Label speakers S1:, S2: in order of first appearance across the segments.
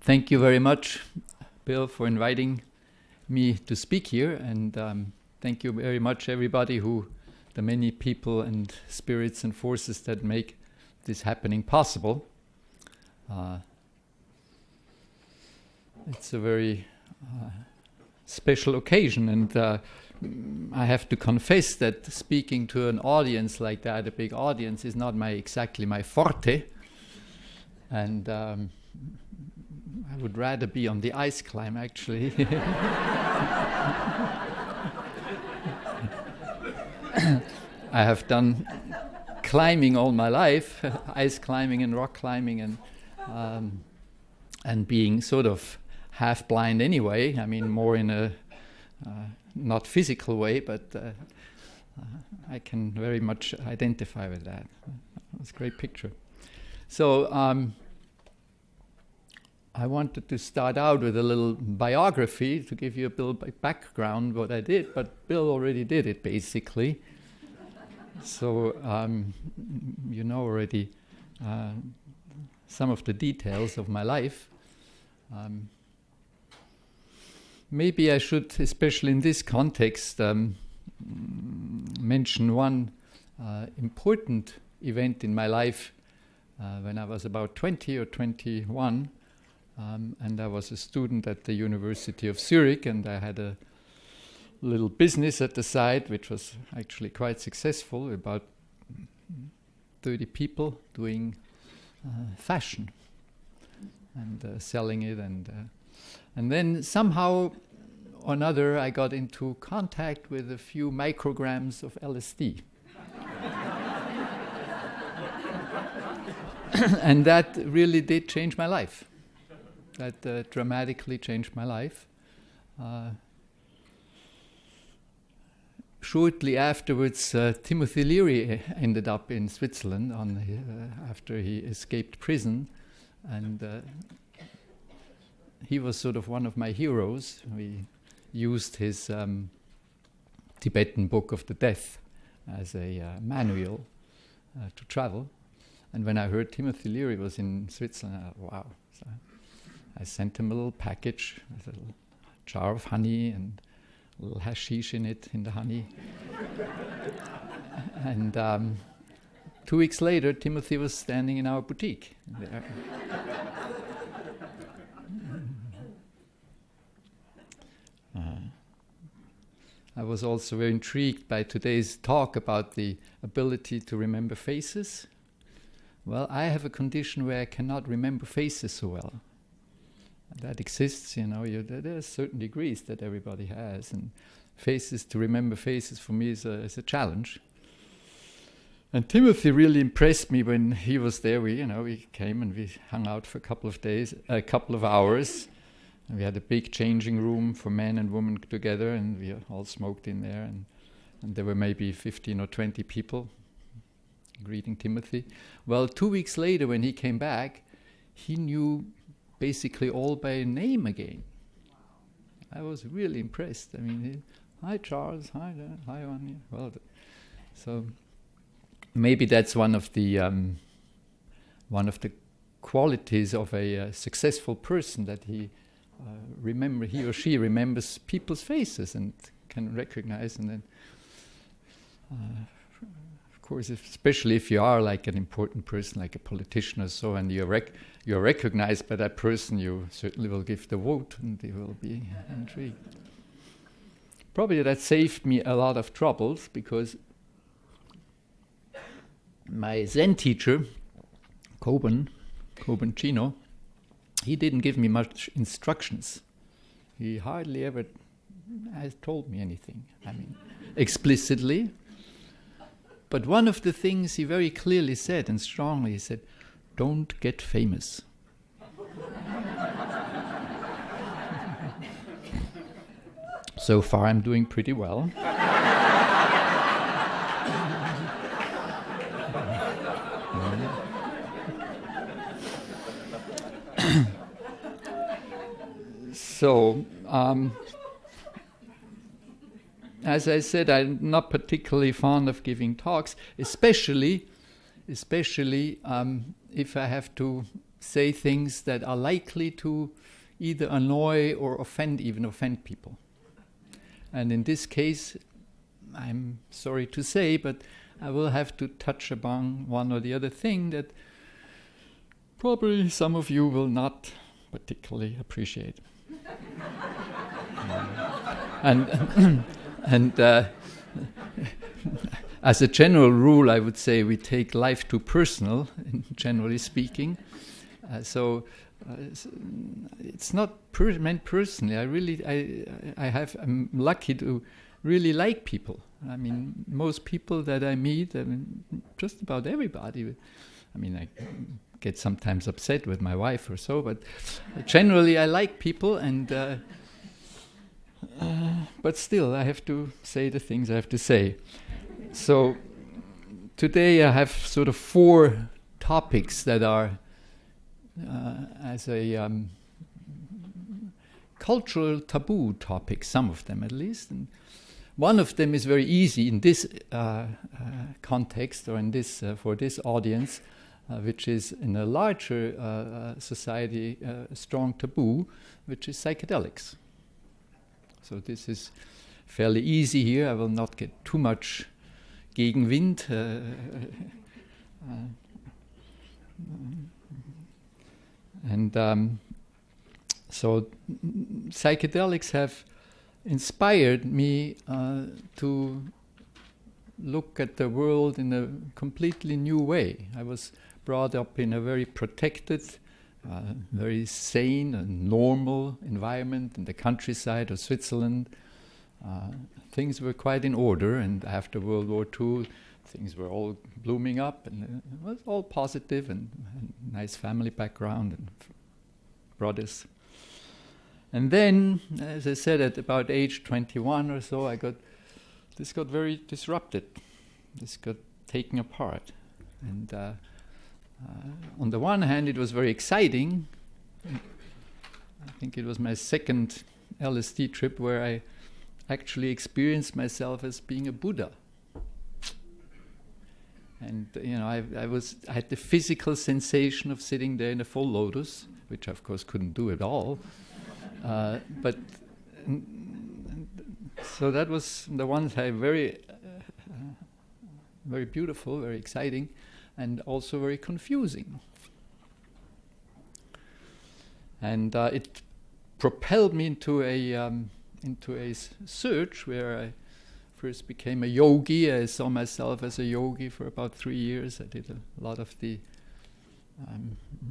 S1: Thank you very much, Bill, for inviting me to speak here, and thank you very much, everybody, the many people and spirits and forces that make this happening possible. It's a very special occasion, and I have to confess that speaking to an audience like that, a big audience, is not exactly my forte, and I would rather be on the ice climb, actually. I have done climbing all my life, ice climbing and rock climbing, and being sort of half blind anyway. I mean, more in a not physical way, but I can very much identify with that. It's a great picture. So I wanted to start out with a little biography to give you a little background what I did, but Bill already did it basically. So you know already some of the details of my life. Maybe I should, especially in this context, mention one important event in my life when I was about 20 or 21. And I was a student at the University of Zurich, and I had a little business at the side, which was actually quite successful, about 30 people doing fashion and selling it. And then somehow or another, I got into contact with a few micrograms of LSD. And that really did change my life. That dramatically changed my life. Shortly afterwards, Timothy Leary ended up in Switzerland after he escaped prison, and he was sort of one of my heroes. We used his Tibetan Book of the Death as a manual to travel. And when I heard Timothy Leary was in Switzerland, I thought, wow. So I sent him a little package with a little jar of honey and a little hashish in it, in the honey. And 2 weeks later, Timothy was standing in our boutique there. I was also very intrigued by today's talk about the ability to remember faces. Well, I have a condition where I cannot remember faces so well. That exists, you know, there are certain degrees that everybody has, and to remember faces for me is a challenge. And Timothy really impressed me when he was there. We came and we hung out for a couple of hours, and we had a big changing room for men and women together, and we all smoked in there, and there were maybe 15 or 20 people greeting Timothy. Well, 2 weeks later, when he came back, he knew basically all by name again. I was really impressed. I mean, hi Charles, hi Vanja. Well, so maybe that's one of the qualities of a successful person, that he or she remembers people's faces and can recognize, and then of course, especially if you are like an important person, like a politician or so, and you're recognized by that person, you certainly will give the vote, and they will be intrigued. Probably that saved me a lot of troubles, because my Zen teacher, Koben Chino, he didn't give me much instructions. He hardly ever has told me anything, I mean, explicitly. But one of the things he very clearly said, and strongly, he said, don't get famous. So far I'm doing pretty well. So, as I said, I'm not particularly fond of giving talks, especially if I have to say things that are likely to either annoy or offend people. And in this case, I'm sorry to say, but I will have to touch upon one or the other thing that probably some of you will not particularly appreciate. And as a general rule, I would say we take life too personal, generally speaking. So it's not meant personally. I'm lucky to really like people. I mean, most people that I meet, just about everybody. I mean, I get sometimes upset with my wife or so, but generally I like people, and but still I have to say the things I have to say. So today I have sort of 4 topics that are as a cultural taboo topic, some of them at least. And one of them is very easy in this context, or in this for this audience, which is in a larger society a strong taboo, which is psychedelics. So this is fairly easy here. I will not get too much Gegenwind. So psychedelics have inspired me to look at the world in a completely new way. I was brought up in a very protected, very sane and normal environment in the countryside of Switzerland. Things were quite in order, and after World War II, things were all blooming up, and it was all positive, and nice family background and brothers. And then, as I said, at about age 21 or so, this got very disrupted. This got taken apart. And on the one hand, it was very exciting. I think it was my second LSD trip where I actually experienced myself as being a Buddha. And I had the physical sensation of sitting there in a full lotus, which I of course couldn't do at all. But so that was the one side very beautiful, very exciting, and also very confusing. And it propelled me into a search where I first became a yogi. I saw myself as a yogi for about 3 years. I did a lot of the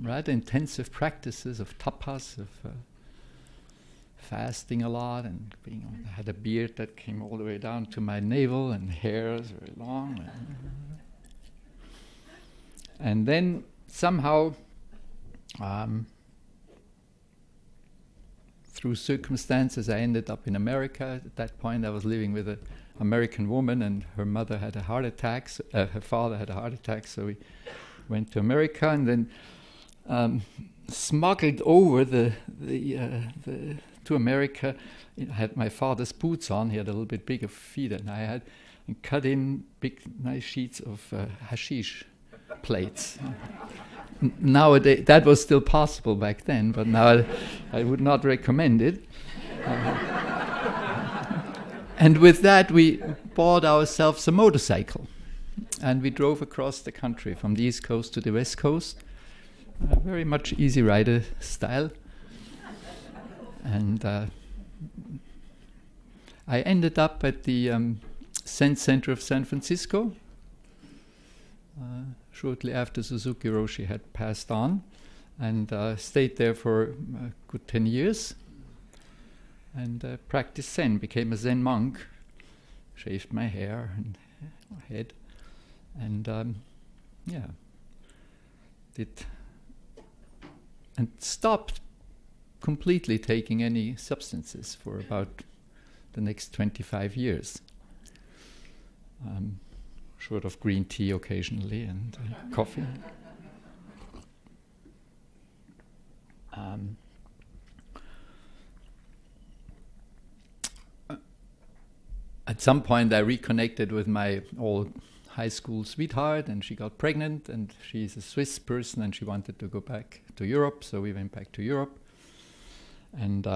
S1: rather intensive practices of tapas, of fasting a lot, and I had a beard that came all the way down to my navel, and hair was very long. And then somehow, through circumstances, I ended up in America. At that point, I was living with an American woman, and her mother had a heart attack. Her father had a heart attack, so we went to America, and then smuggled over to America. I had my father's boots on. He had a little bit bigger feet than I had, and cut in big, nice sheets of hashish plates. Nowadays, that was still possible back then, but now I would not recommend it. And with that, we bought ourselves a motorcycle, and we drove across the country from the East Coast to the West Coast, very much Easy Rider style. And I ended up at the Zen Center of San Francisco shortly after Suzuki Roshi had passed on, and stayed there for a good 10 years, and practiced Zen, became a Zen monk, shaved my hair and head, and and stopped completely taking any substances for about the next 25 years. Short of green tea occasionally and coffee. At some point I reconnected with my old high school sweetheart, and she got pregnant, and she's a Swiss person, and she wanted to go back to Europe, so we went back to Europe. And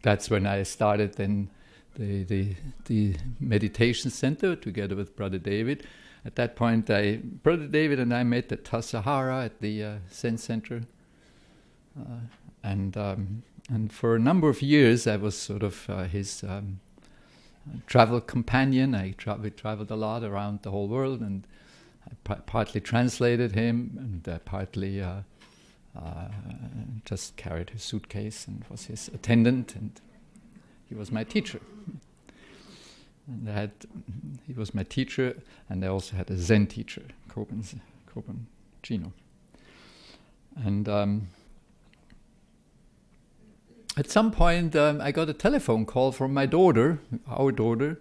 S1: that's when I started then the meditation center together with Brother David. At that point, Brother David and I met at Tassajara at the Zen Center. And for a number of years, I was sort of his travel companion. We traveled a lot around the whole world, and I partly translated him, and partly just carried his suitcase and was his attendant, and he was my teacher. And he was my teacher, and I also had a Zen teacher, Koben Chino. And at some point, I got a telephone call from my daughter, our daughter,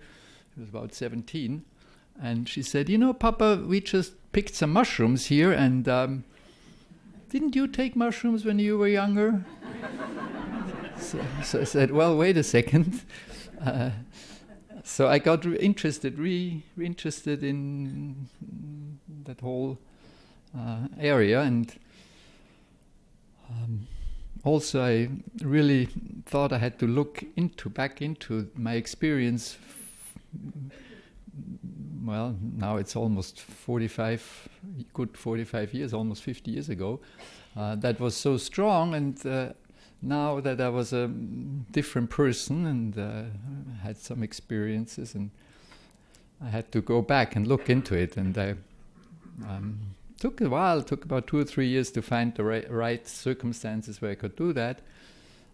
S1: who was about 17, and she said, "You know, Papa, we just picked some mushrooms here, and didn't you take mushrooms when you were younger?" So I said, "Well, wait a second." So I got reinterested in that whole area, and also I really thought I had to look back into my experience. Well, now it's almost 45 years, almost 50 years ago. That was so strong, and now that I was a different person and had some experiences, and I had to go back and look into it, and I took a while. It took about 2 or 3 years to find the right circumstances where I could do that,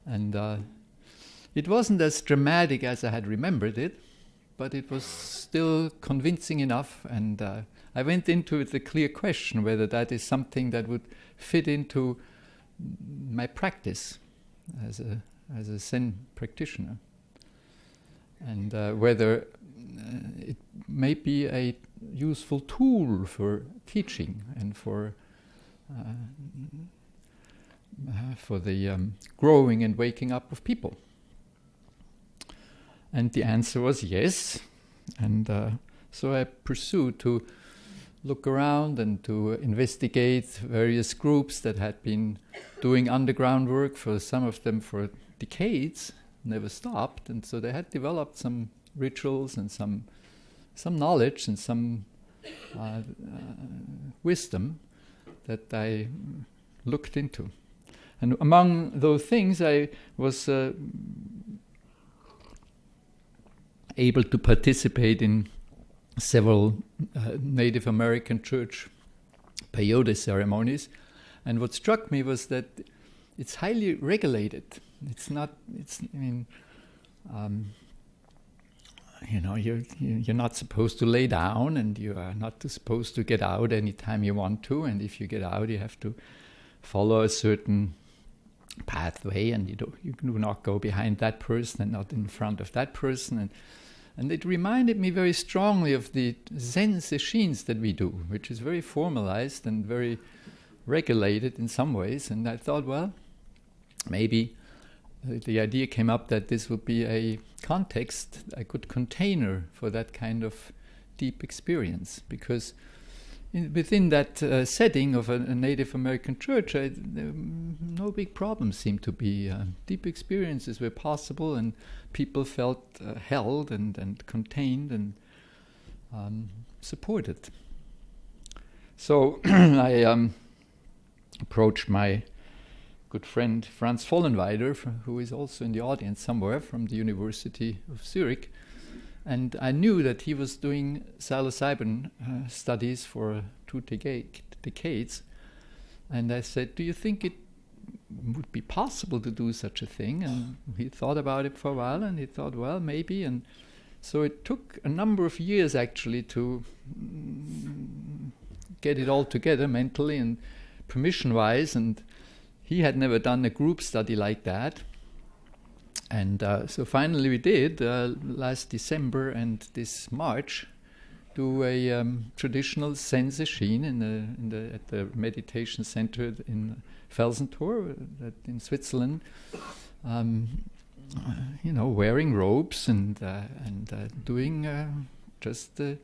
S1: and it wasn't as dramatic as I had remembered it, but it was still convincing enough, and I went into it with a clear question whether that is something that would fit into my practice as a Zen practitioner, and whether it may be a useful tool for teaching and for the growing and waking up of people. And the answer was yes, and so I pursued to look around and to investigate various groups that had been doing underground work, for some of them for decades, never stopped, and so they had developed some rituals and some knowledge and some wisdom that I looked into. And among those things, I was able to participate in several Native American church peyote ceremonies, and what struck me was that it's highly regulated. You're not supposed to lay down, and you are not supposed to get out anytime you want to, and if you get out, you have to follow a certain pathway, and you do not go behind that person and not in front of that person, and it reminded me very strongly of the Zen sessions that we do, which is very formalized and very regulated in some ways. And I thought, well, maybe the idea came up that this would be a context, a good container for that kind of deep experience. Because within that setting of a Native American church, no big problems seemed to be. Deep experiences were possible, and people felt held and contained and supported. So I approached my good friend Franz Vollenweider, who is also in the audience somewhere, from the University of Zurich. And I knew that he was doing psilocybin studies for 2 decades. And I said, "Do you think it would be possible to do such a thing?" And he thought about it for a while, and he thought, well, maybe. And so it took a number of years, actually, to get it all together mentally and permission-wise. And he had never done a group study like that. And so finally we did, last December and this March, do a traditional Zen session at the meditation center in Felsentor, in Switzerland. Wearing robes and doing just the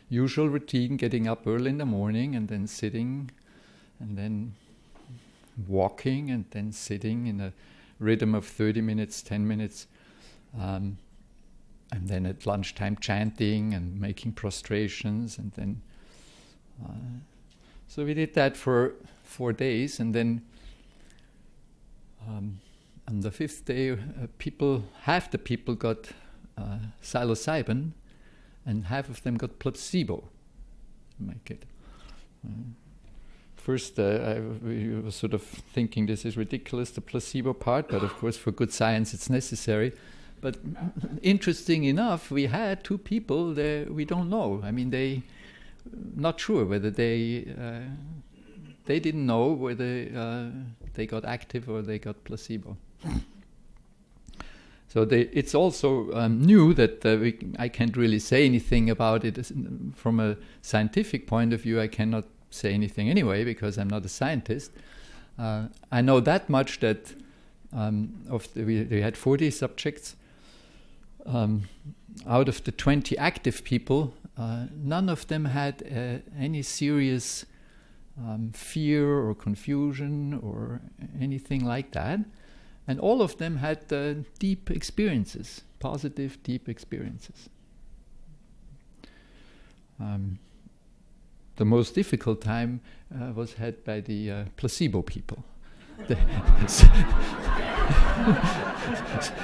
S1: usual routine, getting up early in the morning and then sitting and then walking and then sitting in a rhythm of 30 minutes, 10 minutes, and then at lunchtime chanting and making prostrations, and then so we did that for 4 days, and then on the 5th day, half the people got psilocybin, and half of them got placebo. Make it. First, we were sort of thinking this is ridiculous, the placebo part, but of course for good science it's necessary. But interesting enough, we had 2 people there we don't know. I mean, not sure whether they didn't know whether they got active or they got placebo. So it's also new that I can't really say anything about it from a scientific point of view. I cannot say anything anyway because I'm not a scientist. I know that much that we had 40 subjects. Out of the 20 active people, none of them had any serious fear or confusion or anything like that. And all of them had deep experiences, positive, deep experiences. The most difficult time was had by the placebo people.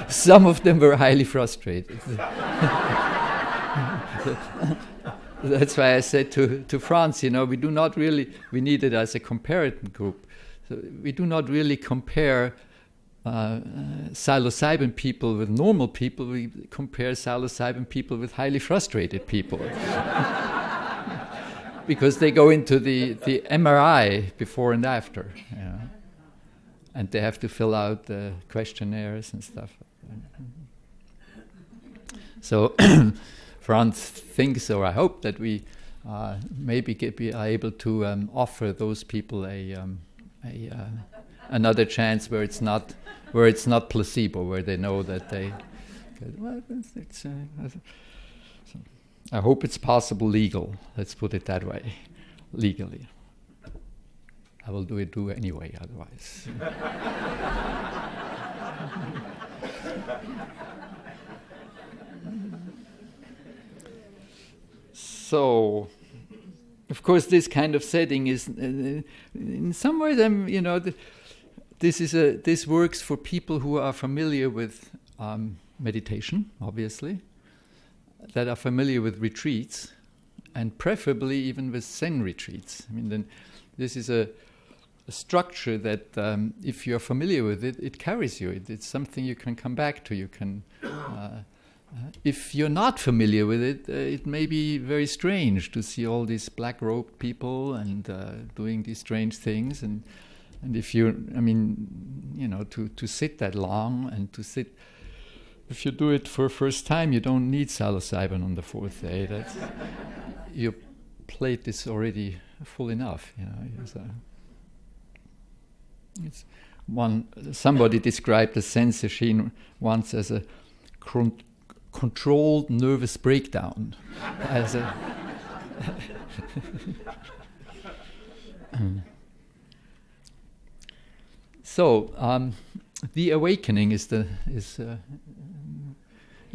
S1: Some of them were highly frustrated. That's why I said to Franz, we need it as a comparison group. So we do not really compare psilocybin people with normal people. We compare psilocybin people with highly frustrated people. Because they go into the MRI before and after, and they have to fill out the questionnaires and stuff. So Franz thinks, or I hope, that we maybe be able to offer those people another chance where it's not placebo, where they know that they. Well, I hope it's possible legal. Let's put it that way, legally. I will do it anyway, otherwise. So, of course, this kind of setting is, in some ways, this works for people who are familiar with meditation, obviously, that are familiar with retreats, and preferably even with Zen retreats. I mean, then this is a structure that, if you're familiar with it, it carries you. It's something you can come back to. You can, if you're not familiar with it, it may be very strange to see all these black-robed people and doing these strange things. And if to sit that long and to sit. If you do it for first time, you don't need psilocybin on the 4th day. Your plate is already full enough. Somebody described the Zen session once as a controlled nervous breakdown. So the awakening is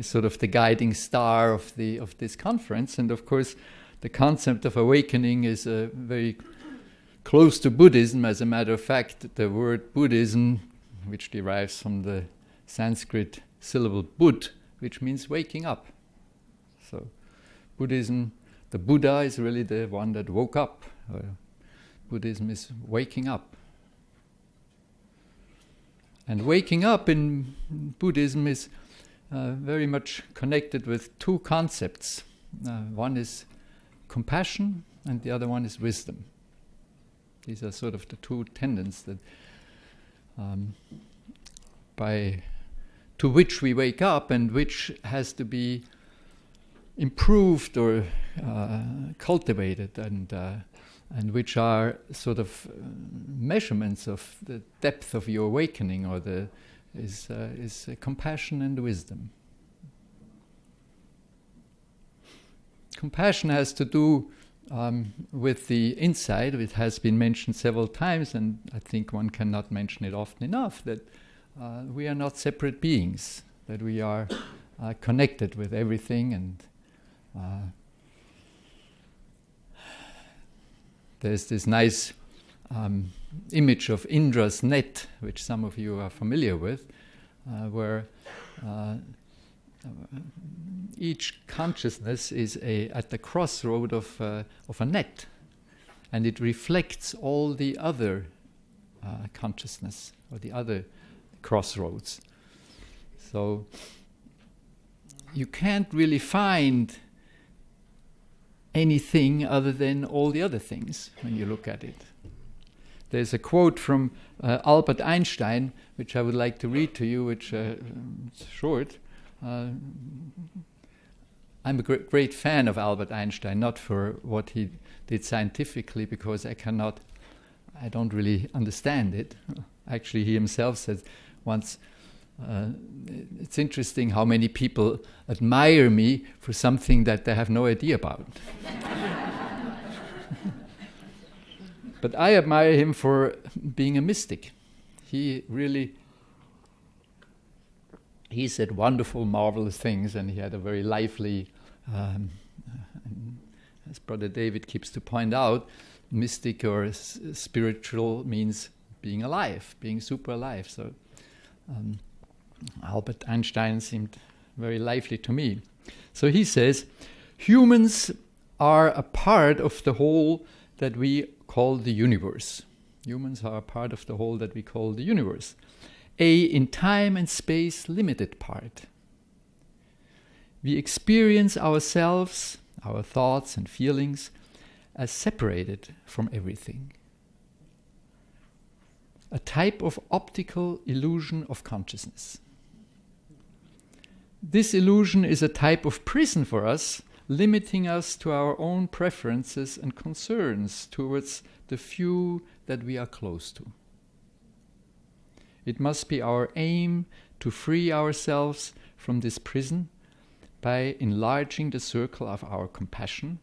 S1: sort of the guiding star of this conference, and of course, the concept of awakening is very close to Buddhism. As a matter of fact, the word Buddhism, which derives from the Sanskrit syllable Bud, which means waking up. So, Buddhism, the Buddha is really the one that woke up. Buddhism is waking up. And waking up in Buddhism is very much connected with 2 concepts. One is compassion, and the other one is wisdom. These are sort of the 2 tenets that, to which we wake up, and which has to be improved or cultivated, and which are sort of measurements of the depth of your awakening, or is compassion and wisdom. Compassion has to do with the inside. It has been mentioned several times, and I think one cannot mention it often enough, that we are not separate beings, that we are connected with everything, and there's this nice image of Indra's net, which some of you are familiar with, where each consciousness is at the crossroad of a net, and it reflects all the other consciousness or the other crossroads. So you can't really find anything other than all the other things when you look at it. There's a quote from Albert Einstein, which I would like to read to you, which is short. I'm a great fan of Albert Einstein, not for what he did scientifically, because I don't really understand it. Actually, he himself said once, it's interesting how many people admire me for something that they have no idea about. But I admire him for being a mystic. He said wonderful, marvelous things, and he had a very lively, as Brother David keeps to point out, mystic or spiritual means being alive, being super alive. So Albert Einstein seemed very lively to me. So he says, humans are a part of the whole that we call the universe. Humans are a part of the whole that we call the universe. A in time and space limited part. We experience ourselves, our thoughts and feelings, as separated from everything. A type of optical illusion of consciousness. This illusion is a type of prison for us, limiting us to our own preferences and concerns towards the few that we are close to. It must be our aim to free ourselves from this prison by enlarging the circle of our compassion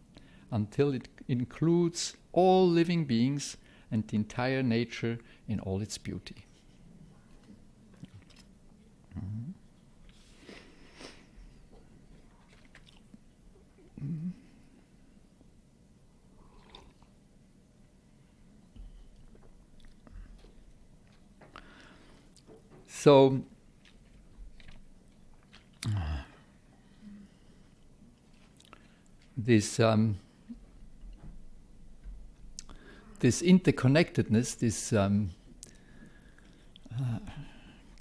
S1: until it includes all living beings and the entire nature in all its beauty. Mm-hmm. Mm-hmm. So, this interconnectedness, this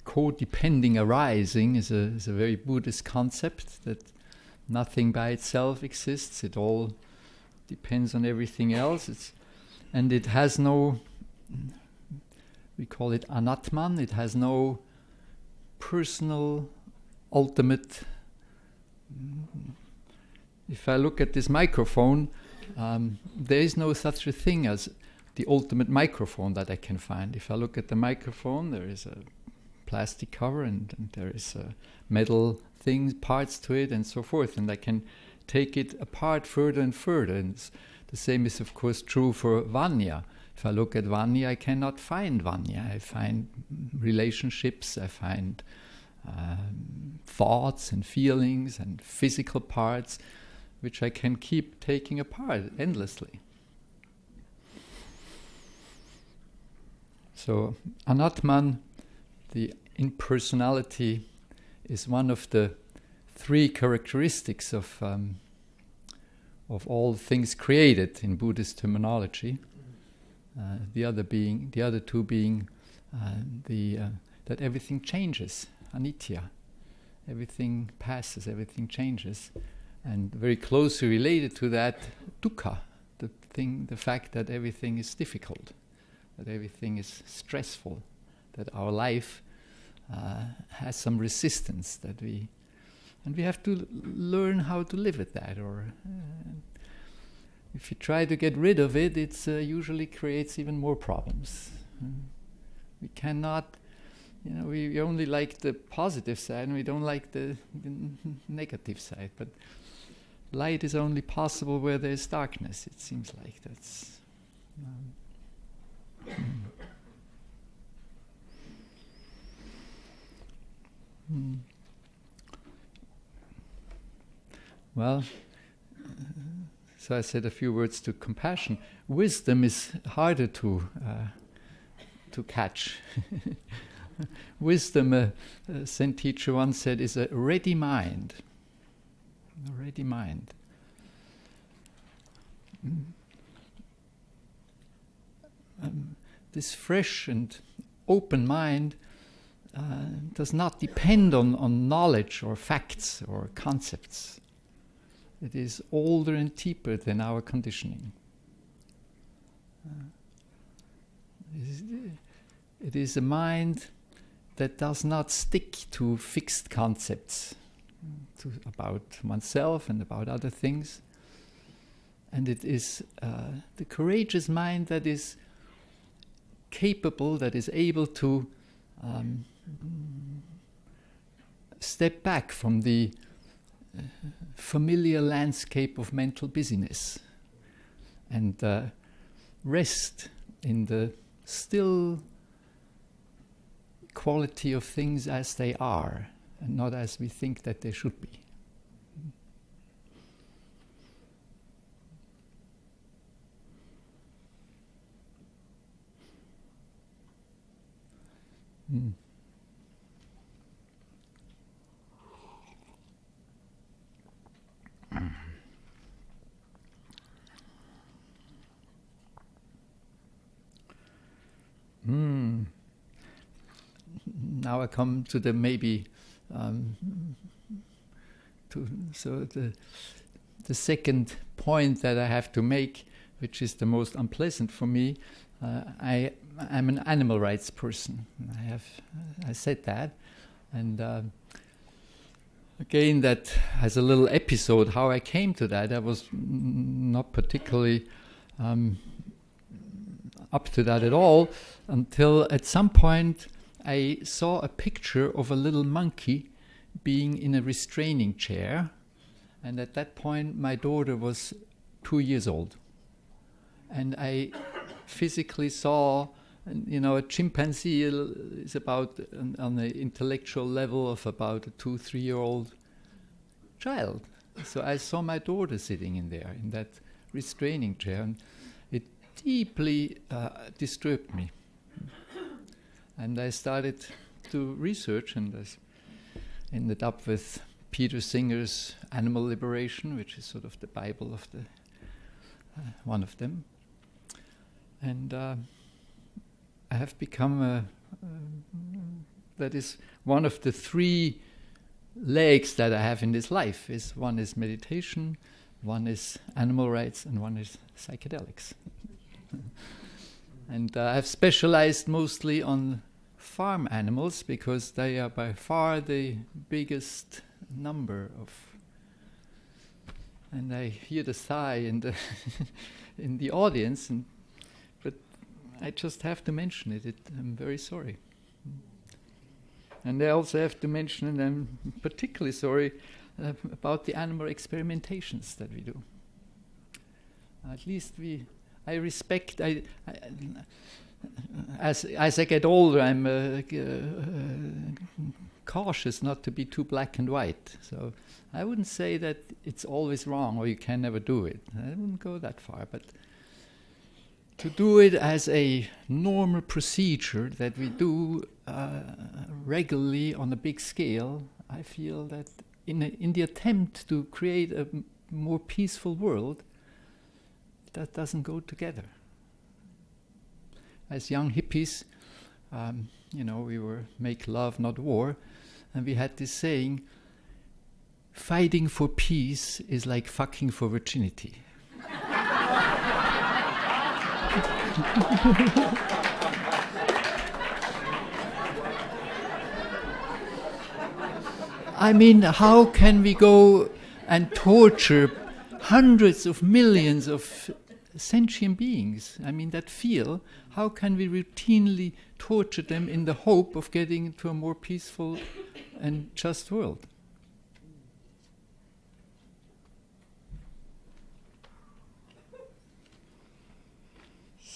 S1: codepending arising is a very Buddhist concept, that nothing by itself exists, it all depends on everything else, and it has no, we call it anatman, it has no personal, ultimate. If I look at this microphone, there is no such a thing as the ultimate microphone that I can find. If I look at the microphone, there is a plastic cover and there is metal things, parts to it, and so forth, and I can take it apart further and further. And the same is, of course, true for Vanya. If I look at Vanya, I cannot find Vanya. I find relationships, I find thoughts and feelings and physical parts, which I can keep taking apart endlessly. So, Anatman, the impersonality, is one of the three characteristics of all things created in Buddhist terminology. The other two being that everything changes, anicca. Everything passes, everything changes, and very closely related to that, dukkha, the fact that everything is difficult, that everything is stressful, that our life has some resistance, and we have to learn how to live with that. Or if you try to get rid of it, it usually creates even more problems. We cannot, we only like the positive side, and we don't like the negative side. But light is only possible where there is darkness. It seems like that's... Well, so I said a few words to compassion. Wisdom is harder to catch. Wisdom, a Zen teacher once said, is a ready mind. A ready mind. This fresh and open mind does not depend on knowledge or facts or concepts. It is older and deeper than our conditioning. It is a mind that does not stick to fixed concepts about oneself and about other things. And it is the courageous mind that is capable, that is able to step back from the familiar landscape of mental busyness and rest in the still quality of things as they are and not as we think that they should be. Now I come to the maybe the second point that I have to make, which is the most unpleasant for me. I'm an animal rights person. I said that, and again, that has a little episode how I came to that. I was not particularly up to that at all until at some point I saw a picture of a little monkey being in a restraining chair, and at that point my daughter was 2 years old, and I physically saw, a chimpanzee is about on the intellectual level of about a 2-3-year-old child. So I saw my daughter sitting in there in that restraining chair, and it deeply disturbed me. And I started to research, and I ended up with Peter Singer's Animal Liberation, which is sort of the Bible of the one of them. And I have become that is one of the 3 legs that I have in this life. One is meditation, one is animal rights, and one is psychedelics. And I've specialized mostly on farm animals because they are by far the biggest number of. And I hear the sigh in the audience, but I just have to mention it. I'm very sorry. And I also have to mention, and I'm particularly sorry about the animal experimentations that we do. At least I respect. As I get older, I'm cautious not to be too black and white. So I wouldn't say that it's always wrong or you can never do it. I wouldn't go that far, but to do it as a normal procedure that we do regularly on a big scale, I feel that in the attempt to create a more peaceful world, that doesn't go together. As young hippies, we were make love, not war, and we had this saying, fighting for peace is like fucking for virginity. I mean, how can we go and torture hundreds of millions of sentient beings, that feel, how can we routinely torture them in the hope of getting into a more peaceful and just world?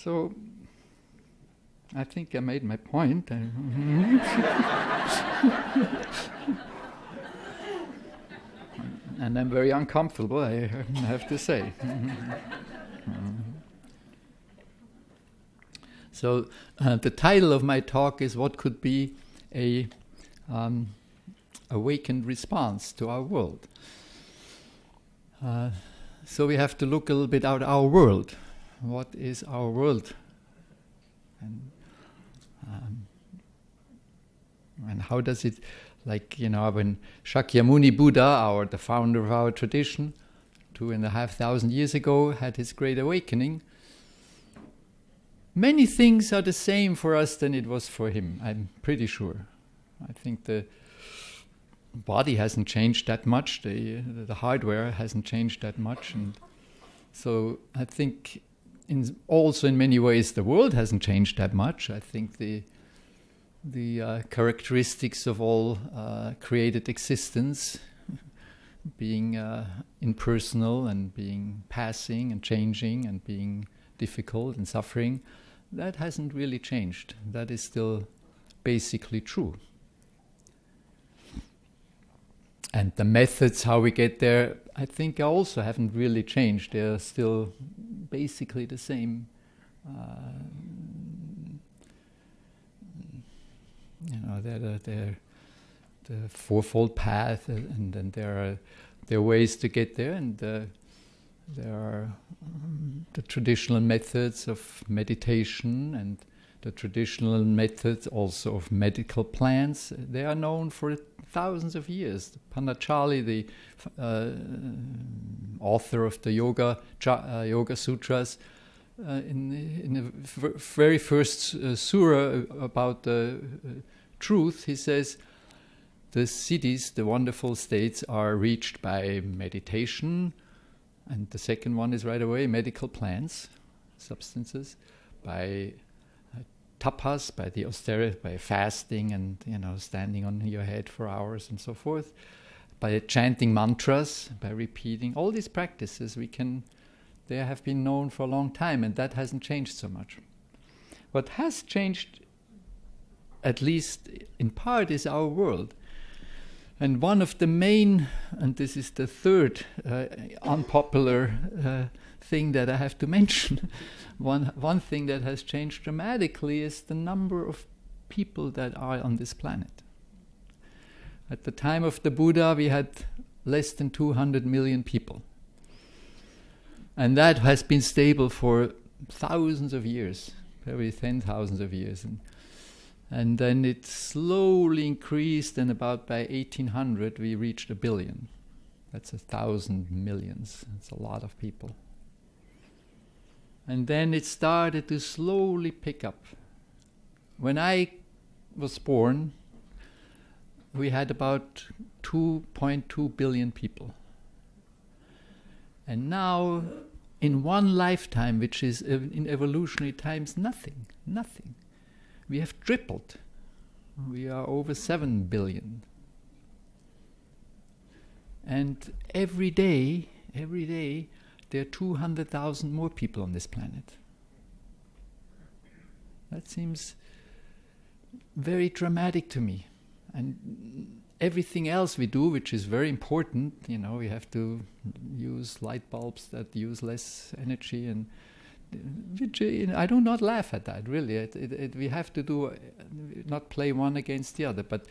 S1: So I think I made my point. And I'm very uncomfortable, I have to say. So the title of my talk is "What Could Be a Awakened Response to Our World?" So we have to look a little bit at our world. What is our world? And how does it, like, when Shakyamuni Buddha, the founder of our tradition, 2,500 years ago, had his great awakening, many things are the same for us than it was for him, I'm pretty sure. I think the body hasn't changed that much, the hardware hasn't changed that much, and so I think also in many ways the world hasn't changed that much. I think the characteristics of all created existence, being impersonal and being passing and changing and being difficult and suffering, that hasn't really changed. That is still basically true. And the methods how we get there, I think, also haven't really changed. They're still basically the same. They're the fourfold path, and then there are ways to get there, and there are the traditional methods of meditation and the traditional methods also of medical plants. They are known for thousands of years. Panachali, the author of the Yoga Sutras, in the very first surah about the truth, he says, the siddhis, the wonderful states, are reached by meditation, and the second one is right away medical plants, substances, by tapas, by the austerity, by fasting and standing on your head for hours and so forth, by chanting mantras, by repeating all these practices. They have been known for a long time, and that hasn't changed so much. What has changed, at least in part, is our world. And one of the main, and this is the third unpopular thing that I have to mention, one thing that has changed dramatically is the number of people that are on this planet. At the time of the Buddha, we had less than 200 million people. And that has been stable for thousands of years, probably 10,000 of years. And then it slowly increased, and about by 1800 we reached 1 billion. That's 1,000 millions. That's a lot of people. And then it started to slowly pick up. When I was born, we had about 2.2 billion people. And now, in one lifetime, which is in evolutionary times nothing, we have tripled. We are over 7 billion. And every day, there are 200,000 more people on this planet. That seems very dramatic to me. And everything else we do, which is very important, we have to use light bulbs that use less energy, and which I do not laugh at that, really. We have to do, not play one against the other, but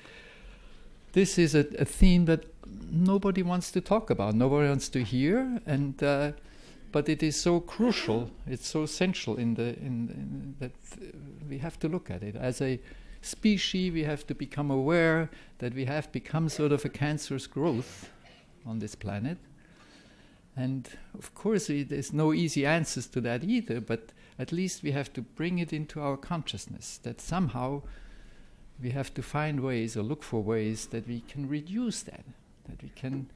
S1: this is a theme that nobody wants to talk about, nobody wants to hear, and but it is so crucial, it's so essential that we have to look at it. As a species, we have to become aware that we have become sort of a cancerous growth on this planet. And of course, there's no easy answers to that either, but at least we have to bring it into our consciousness, that somehow we have to find ways or look for ways that we can reduce that we can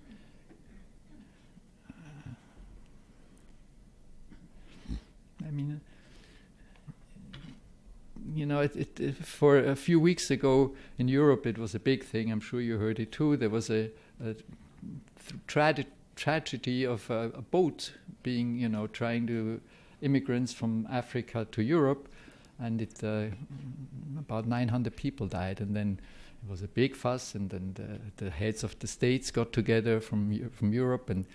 S1: for a few weeks ago in Europe it was a big thing. I'm sure you heard it too. There was a tragedy of a boat being, trying to immigrants from Africa to Europe, and about 900 people died, and then it was a big fuss, and then the heads of the states got together from Europe, and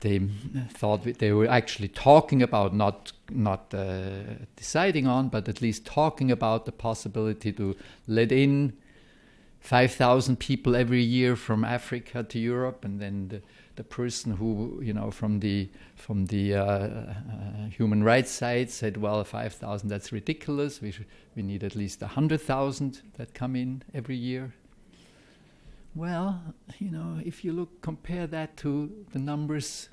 S1: they thought they were actually talking about, not deciding on, but at least talking about the possibility to let in 5,000 people every year from Africa to Europe, and then the person who, from the human rights side said, well, 5,000, that's ridiculous. We need at least 100,000 that come in every year. Well, if you compare that to the numbers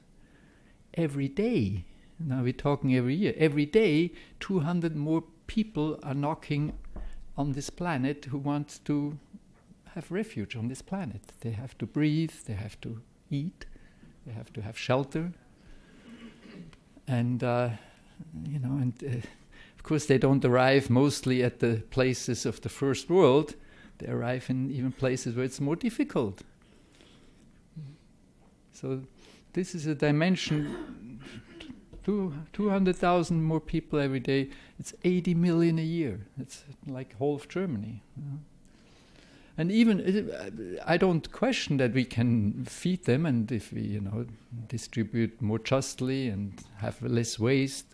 S1: every day. Now we're talking every year. Every day, 200 more people are knocking on this planet who want to have refuge on this planet. They have to breathe, they have to eat, they have to have shelter. And, of course they don't arrive mostly at the places of the first world. They arrive in even places where it's more difficult. So this is a dimension, 200,000 more people every day. It's 80 million a year. It's like whole of Germany. And even, I don't question that we can feed them, and if we, distribute more justly and have less waste,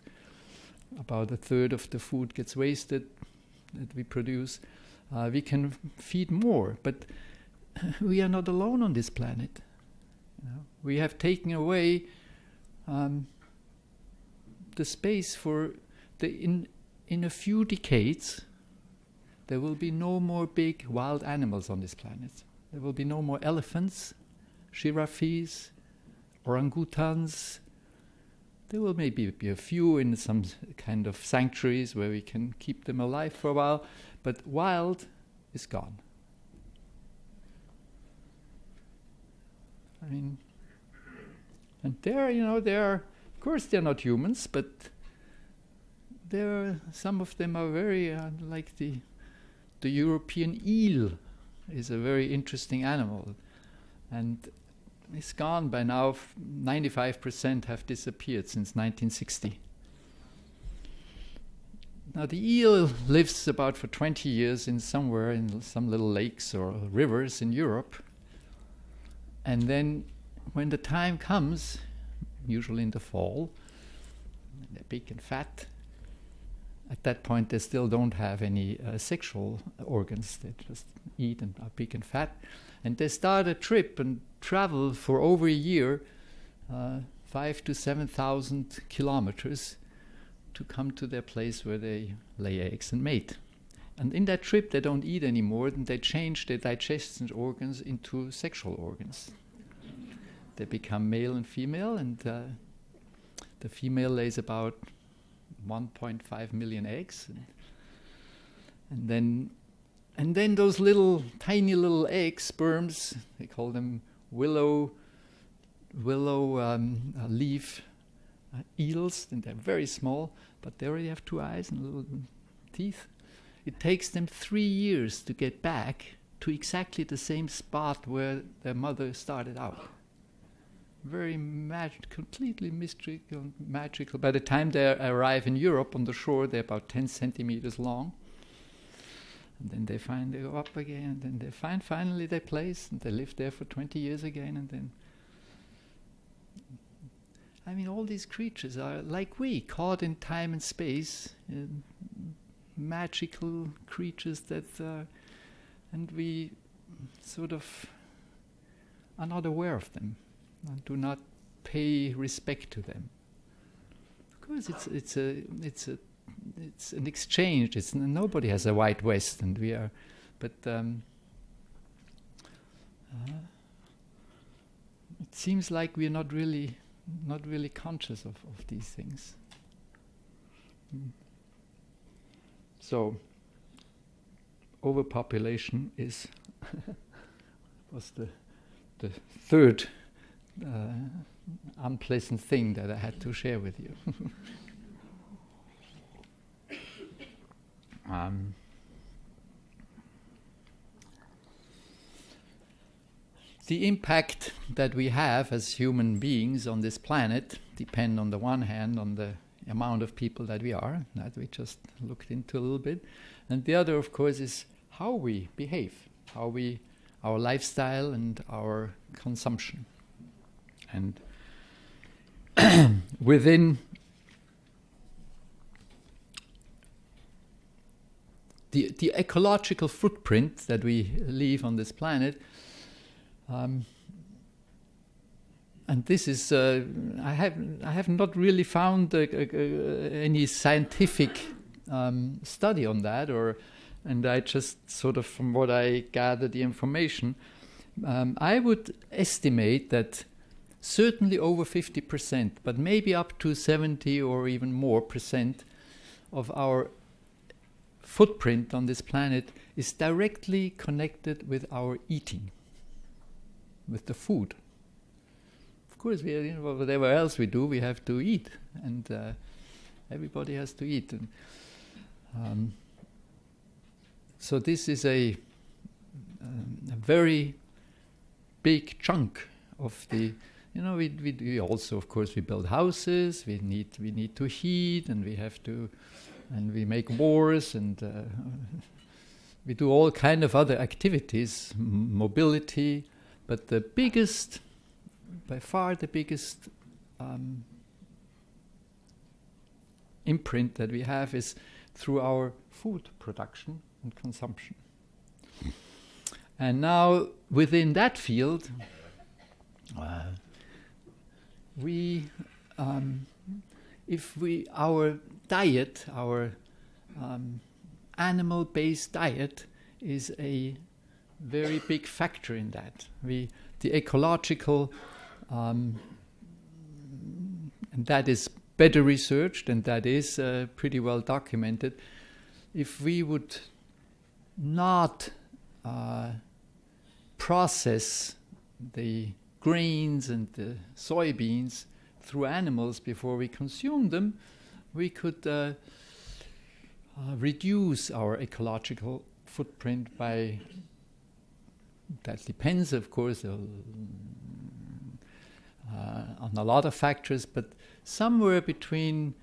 S1: about a third of the food gets wasted that we produce, we can feed more. But we are not alone on this planet. We have taken away the space for in a few decades. There will be no more big wild animals on this planet. There will be no more elephants, giraffes, orangutans. There will maybe be a few in some kind of sanctuaries where we can keep them alive for a while, but wild is gone. I mean, and of course they're not humans, but some of them are very like the European eel is a very interesting animal, and it's gone by now. 95% have disappeared since 1960. Now the eel lives about for 20 years somewhere in some little lakes or rivers in Europe, and then when the time comes, usually in the fall, they're big and fat. At that point, they still don't have any sexual organs. They just eat and are big and fat. And they start a trip and travel for over a year, 5,000 to 7,000 kilometers, to come to their place where they lay eggs and mate. And in that trip, they don't eat anymore, and they change their digestion organs into sexual organs. They become male and female, and the female lays about 1.5 million eggs, and then those tiny little egg sperms, they call them willow leaf eels, and they're very small, but they already have 2 eyes and little teeth. It takes them 3 years to get back to exactly the same spot where their mother started out. Very completely mystical, magical. By the time they arrive in Europe on the shore, they're about 10 centimeters long. And then they go up again, and then they find finally their place, and they live there for 20 years again, and then... I mean, all these creatures are like we, caught in time and space, magical creatures that... and we sort of are not aware of them. And do not pay respect to them. Of course, it's an exchange. Nobody has a White West, and we are, but it seems like we are not really conscious of these things. So, overpopulation was the third unpleasant thing that I had to share with you. the impact that we have as human beings on this planet depend on the one hand on the amount of people that we are, that we just looked into a little bit, and the other, of course, is how we behave, our lifestyle and our consumption. And within the ecological footprint that we leave on this planet, and this is I have not really found any scientific study on that, and I just sort of, from what I gathered the information, I would estimate that certainly over 50%, but maybe up to 70 or even more percent of our footprint on this planet is directly connected with our eating, with the food. Of course, whatever else we do, we have to eat, and everybody has to eat. And, so this is a very big chunk of the. We also, of course, we build houses. We need to heat, and we have to, and we make wars, and we do all kind of other activities, mobility. But the biggest, by far the biggest imprint that we have is through our food production and consumption. And now within that field, our diet, our animal-based diet, is a very big factor in that. The ecological, and that is better researched, and that is pretty well documented. If we would not process the grains and the soybeans through animals before we consume them, we could reduce our ecological footprint by, that depends, of course, on a lot of factors, but somewhere between,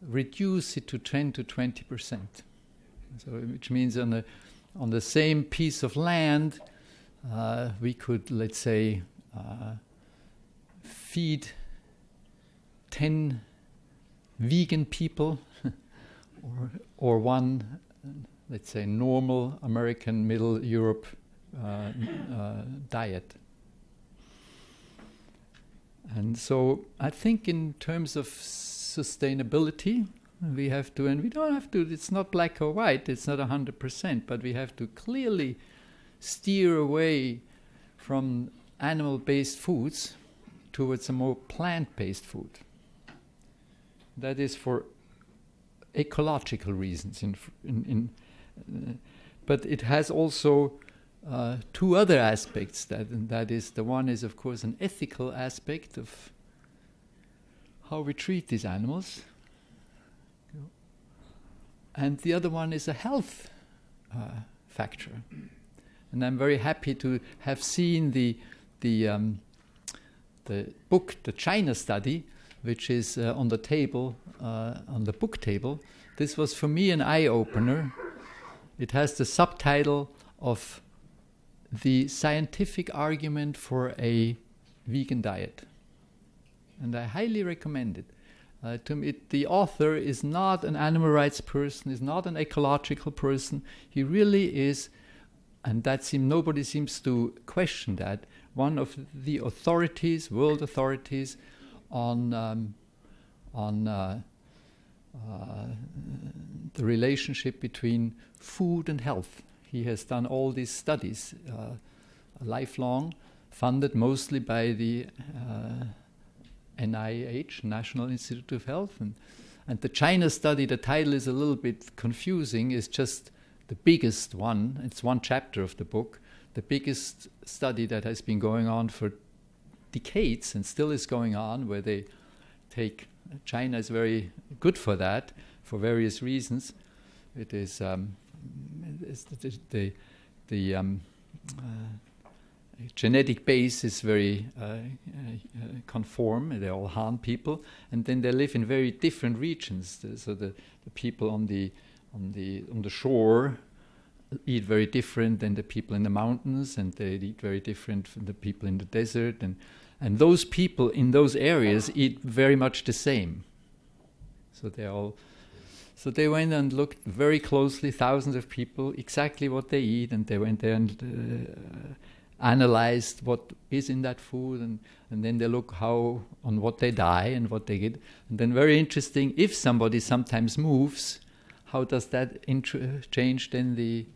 S1: reduce it to 10 to 20%. So, which means on the same piece of land, we could, let's say, feed 10 vegan people or one, let's say, normal American Middle Europe diet. And so I think in terms of sustainability, we have to, and we don't have to, it's not black or white, it's not 100%, but we have to clearly steer away from animal-based foods towards a more plant-based food. That is for ecological reasons. But it has also two other aspects. That is, the one is, of course, an ethical aspect of how we treat these animals, and the other one is a health factor. And I'm very happy to have seen the book, the China study, which is on the table, on the book table. This was for me an eye-opener. It has the subtitle of The Scientific Argument for a Vegan Diet. And I highly recommend it. To me, the author is not an animal rights person, is not an ecological person. He really is, and nobody seems to question that, one of the authorities, world authorities, on the relationship between food and health. He has done all these studies, lifelong, funded mostly by the NIH, National Institute of Health. And the China study, the title is a little bit confusing, is just the biggest one. It's one chapter of the book. The biggest study that has been going on for decades and still is going on, where they take, China is very good for that, for various reasons. It is genetic base is very conform. They're all Han people, and then they live in very different regions. So the people on the shore eat very different than the people in the mountains, and they eat very different from the people in the desert, and those people in those areas eat very much the same. So they went and looked very closely, thousands of people, exactly what they eat, and they went there and analyzed what is in that food, and then they look on what they die and what they get. And then very interesting, if somebody sometimes moves, how does that change then the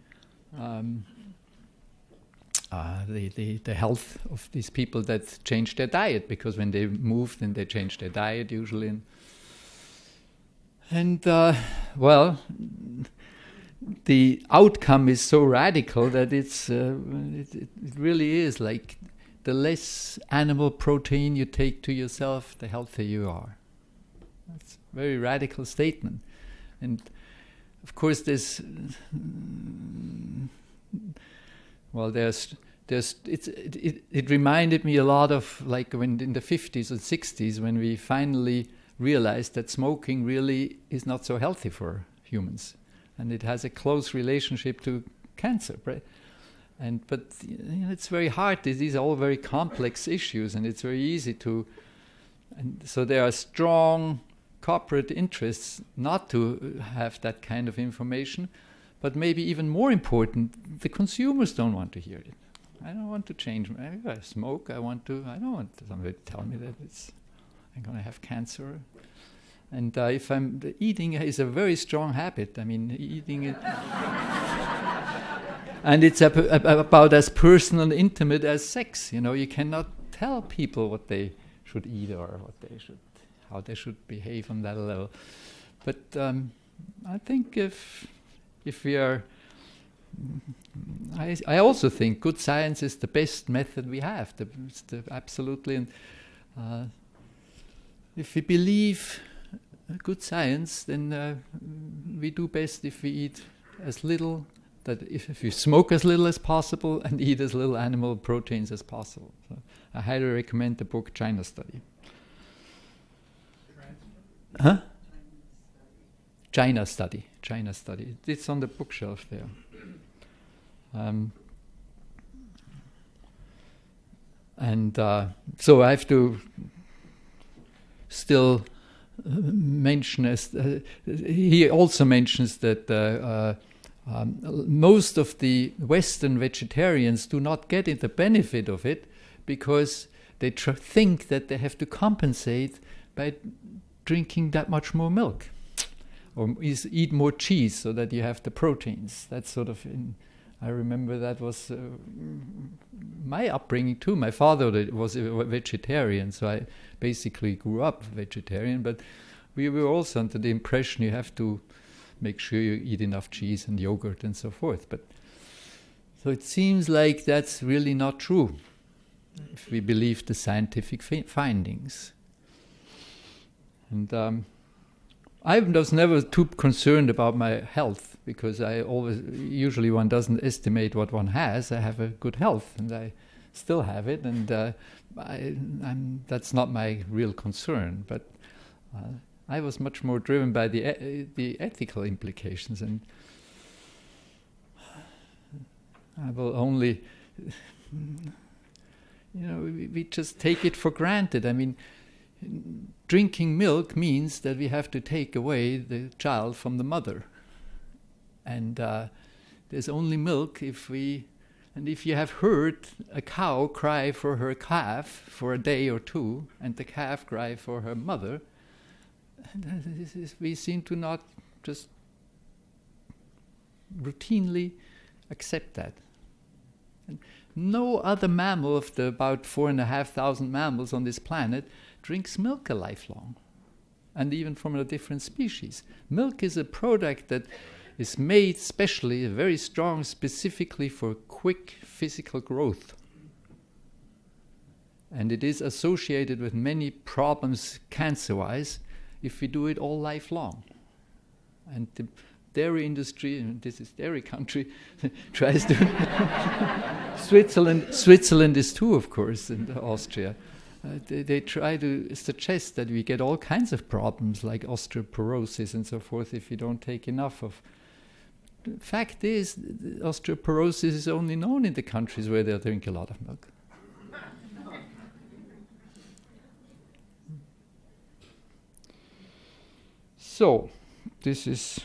S1: health of these people that change their diet? Because when they move, then they change their diet usually. And the outcome is so radical that it really is like the less animal protein you take to yourself, the healthier you are. That's a very radical statement. And of course, it reminded me a lot of like when in the 50s and 60s when we finally realized that smoking really is not so healthy for humans, and it has a close relationship to cancer, right? But it's very hard. These are all very complex issues, and it's very easy to. And so there are strong corporate interests not to have that kind of information, but maybe even more important, the consumers don't want to hear it. I don't want to change. If I smoke, I don't want somebody to tell me that I'm going to have cancer. And eating is a very strong habit. I mean, eating it. And it's about as personal and intimate as sex. You cannot tell people what they should eat or how they should behave on that level. But I think if we are, I also think good science is the best method we have. Absolutely. And if we believe good science, then we do best if we eat as little. That if you smoke as little as possible and eat as little animal proteins as possible. So I highly recommend the book China Study. Huh? China Study. It's on the bookshelf there. So I have to still mention, he also mentions that most of the Western vegetarians do not get the benefit of it because they think that they have to compensate by drinking that much more milk or eat more cheese so that you have the proteins. That's sort of I remember that was my upbringing too. My father was a vegetarian, so I basically grew up vegetarian, but we were also under the impression you have to make sure you eat enough cheese and yogurt and so forth. But so it seems like that's really not true if we believe the scientific findings. And I was never too concerned about my health because usually one doesn't estimate what one has. I have a good health and I still have it, and that's not my real concern. But I was much more driven by the ethical implications, and I will only, we just take it for granted. I mean, drinking milk means that we have to take away the child from the mother, and there's only milk if you have heard a cow cry for her calf for a day or two, and the calf cry for her mother. We seem to not just routinely accept that. And no other mammal of the about 4,500 mammals on this planet drinks milk a lifelong, and even from a different species. Milk is a product that is made specially, very strong, specifically for quick physical growth. And it is associated with many problems cancer-wise if we do it all lifelong. And dairy industry, and this is dairy country, tries to... Switzerland is too, of course, and Austria. They try to suggest that we get all kinds of problems like osteoporosis and so forth if you don't take enough of. The fact is, osteoporosis is only known in the countries where they drink a lot of milk. So, this is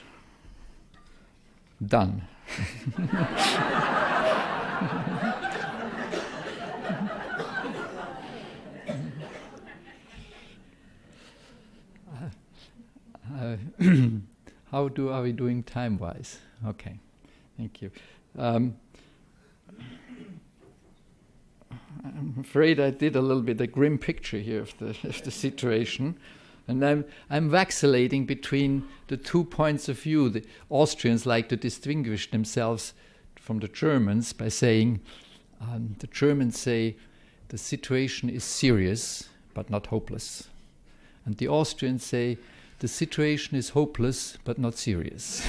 S1: done. How are we doing time-wise? Okay, thank you. I'm afraid I did a little bit a grim picture here of the situation, and I'm vacillating between the 2 points of view. The Austrians like to distinguish themselves from the Germans by saying, the Germans say the situation is serious but not hopeless, and the Austrians say the situation is hopeless but not serious.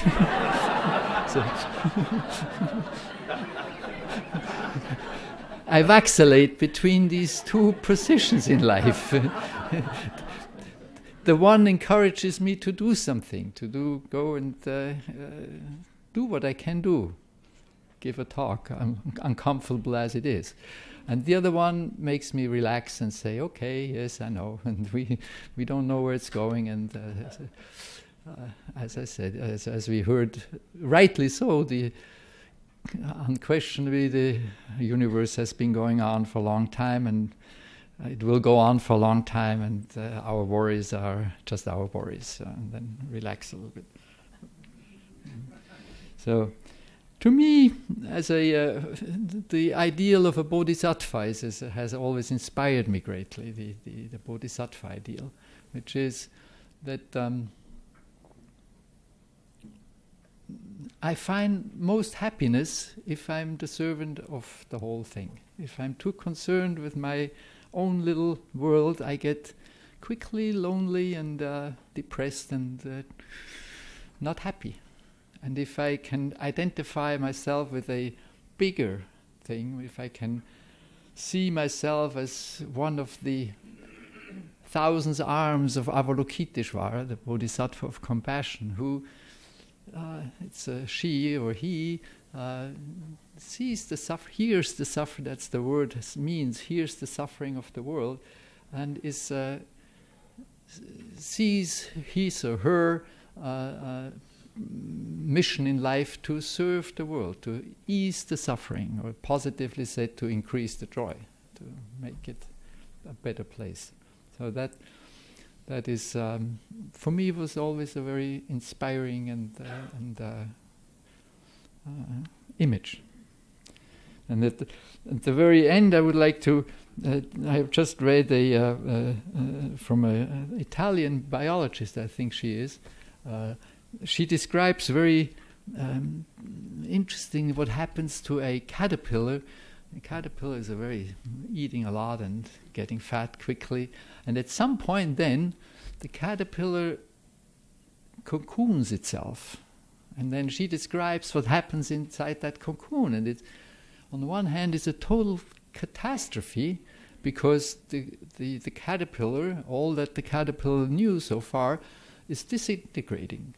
S1: I vacillate between these two positions in life. The one encourages me to do something, go and do what I can do, give a talk, uncomfortable as it is. And the other one makes me relax and say, okay, yes, I know, and we don't know where it's going. And as I said, as we heard, rightly so, unquestionably the universe has been going on for a long time, and it will go on for a long time, and our worries are just our worries. And then relax a little bit. So, to me, as the ideal of a bodhisattva has always inspired me greatly. The Bodhisattva Ideal, which is that I find most happiness if I'm the servant of the whole thing. If I'm too concerned with my own little world, I get quickly lonely and depressed and not happy. And if I can identify myself with a bigger thing, if I can see myself as one of the thousand arms of Avalokiteshvara, the Bodhisattva of compassion, who, it's a she or he, sees the hears the suffering, that's the word means, hears the suffering of the world, and sees his or her mission in life to serve the world, to ease the suffering, or positively said, to increase the joy, to make it a better place. So that is, for me, was always a very inspiring and image. And at the very end, I would like to. I have just read from an Italian biologist, I think she is. She describes very interesting what happens to a caterpillar. A caterpillar is eating a lot and getting fat quickly, and at some point then the caterpillar cocoons itself, and then she describes what happens inside that cocoon, and it, on the one hand, is a total catastrophe because the caterpillar, all that the caterpillar knew so far, is disintegrating.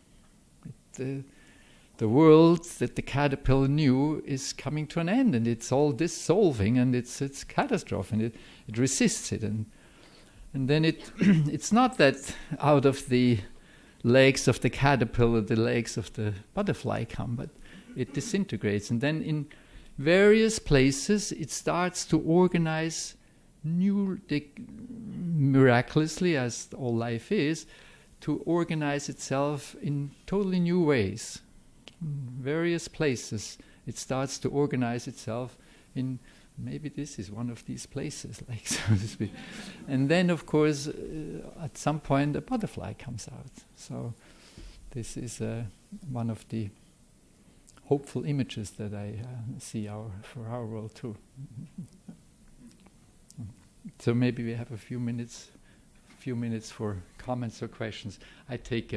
S1: The world that the caterpillar knew is coming to an end, and it's all dissolving, and it's catastrophe, and it resists it, and then it's not that out of the legs of the caterpillar the legs of the butterfly come, but it disintegrates, and then in various places it starts to organize miraculously, as all life is, to organize itself in totally new ways. In various places it starts to organize itself in, maybe this is one of these places, like, so to speak. And then, of course, at some point a butterfly comes out. So this is one of the hopeful images that I see for our world too. So maybe we have a few minutes for comments or questions. I take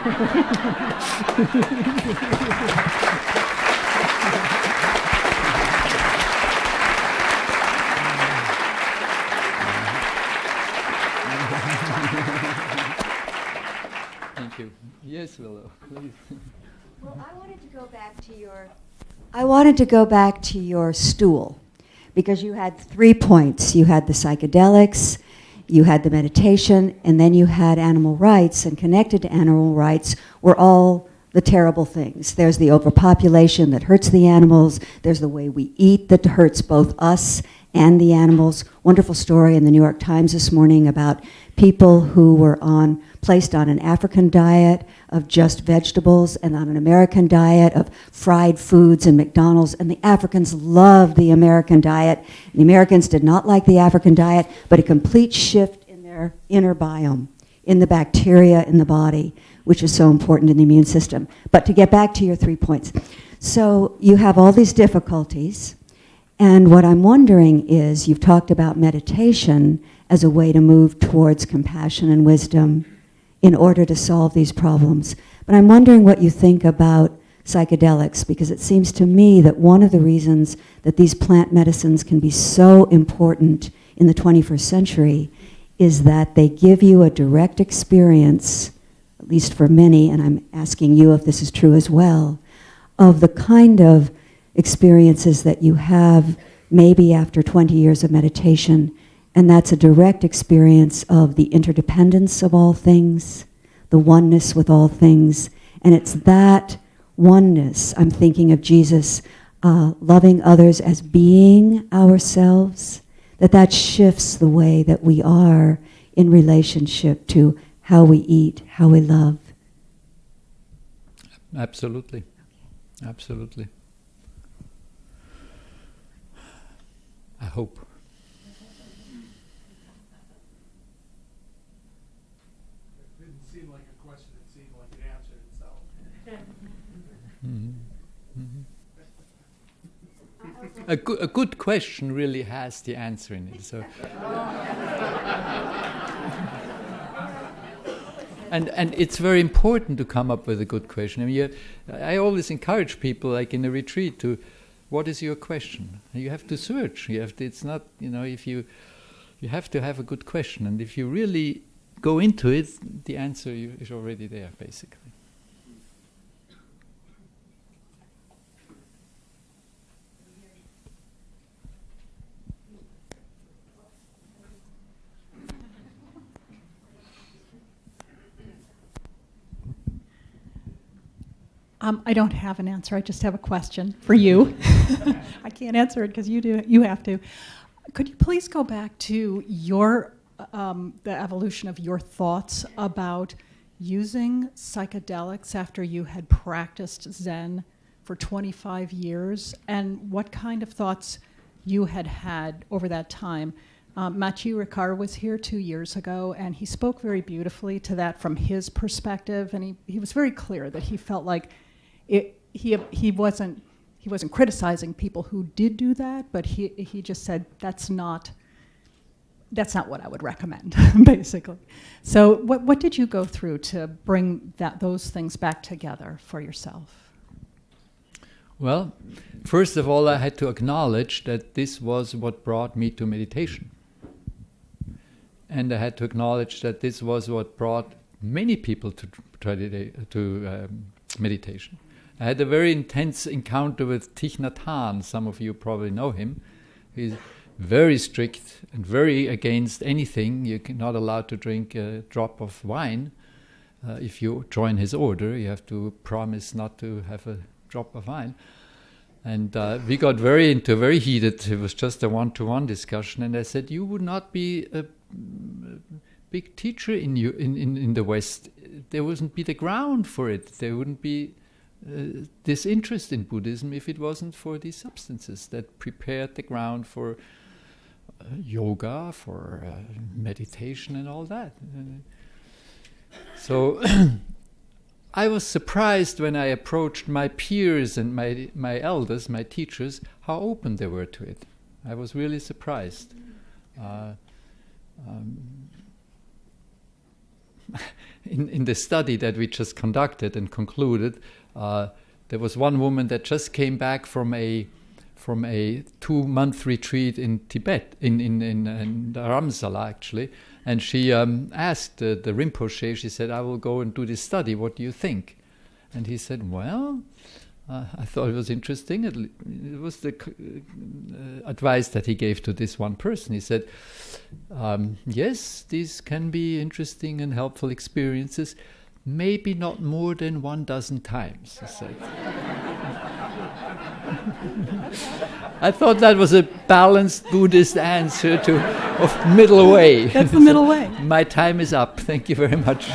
S1: Thank you. Yes, Willow, please.
S2: Well, I wanted to go back to your stool, because you had 3 points. You had the psychedelics, you had the meditation, and then you had animal rights, and connected to animal rights were all the terrible things. There's the overpopulation that hurts the animals. There's the way we eat that hurts both us and the animals. Wonderful story in the New York Times this morning about people who were placed on an African diet of just vegetables and on an American diet of fried foods and McDonald's, and the Africans loved the American diet. And the Americans did not like the African diet, but a complete shift in their inner biome, in the bacteria in the body, which is so important in the immune system. But to get back to your 3 points. So you have all these difficulties, and what I'm wondering is, you've talked about meditation as a way to move towards compassion and wisdom in order to solve these problems. But I'm wondering what you think about psychedelics, because it seems to me that one of the reasons that these plant medicines can be so important in the 21st century is that they give you a direct experience, at least for many, and I'm asking you if this is true as well, of the kind of experiences that you have maybe after 20 years of meditation, and that's a direct experience of the interdependence of all things, the oneness with all things, and it's that oneness. I'm thinking of Jesus loving others as being ourselves, that shifts the way that we are in relationship to how we eat, how we love.
S1: Absolutely. Absolutely. I hope.
S3: It didn't seem like a question, it seemed like it answered itself.
S1: A good question really has the answer in it. So, and it's very important to come up with a good question. I mean, I always encourage people, like in a retreat, to, what is your question? You have to search. You have to, it's not, if you have to have a good question, and if you really go into it, the answer is already there, basically.
S4: I don't have an answer. I just have a question for you. I can't answer it because you do. You have to. Could you please go back to your the evolution of your thoughts about using psychedelics after you had practiced Zen for 25 years, and what kind of thoughts you had had over that time? Maciej Ricard was here 2 years ago, and he spoke very beautifully to that from his perspective, and he was very clear that he felt like he wasn't criticizing people who did do that, but he just said that's not what I would recommend, basically. So what did you go through to bring those things back together for yourself?
S1: Well, first of all, I had to acknowledge that this was what brought me to meditation. And I had to acknowledge that this was what brought many people to meditation. I had a very intense encounter with Thich Nhat Hanh. Some of you probably know him. He's very strict and very against anything. You're not allowed to drink a drop of wine. If you join his order, you have to promise not to have a drop of wine. And we got very heated. It was just a one-to-one discussion. And I said, you would not be a big teacher in the West. There wouldn't be the ground for it. There wouldn't be this interest in Buddhism if it wasn't for these substances that prepared the ground for yoga, for meditation and all that. So I was surprised when I approached my peers and my elders, my teachers, how open they were to it. I was really surprised. in the study that we just conducted and concluded, there was one woman that just came back from a 2-month retreat in Tibet, in Dharamsala actually, and she asked the Rinpoche, she said, I will go and do this study, what do you think? And he said, well, I thought it was interesting. It was the advice that he gave to this one person. He said, yes, these can be interesting and helpful experiences, maybe not more than 12 times, he said. I thought that was a balanced Buddhist answer of middle way.
S4: That's the middle way.
S1: My time is up. Thank you very much.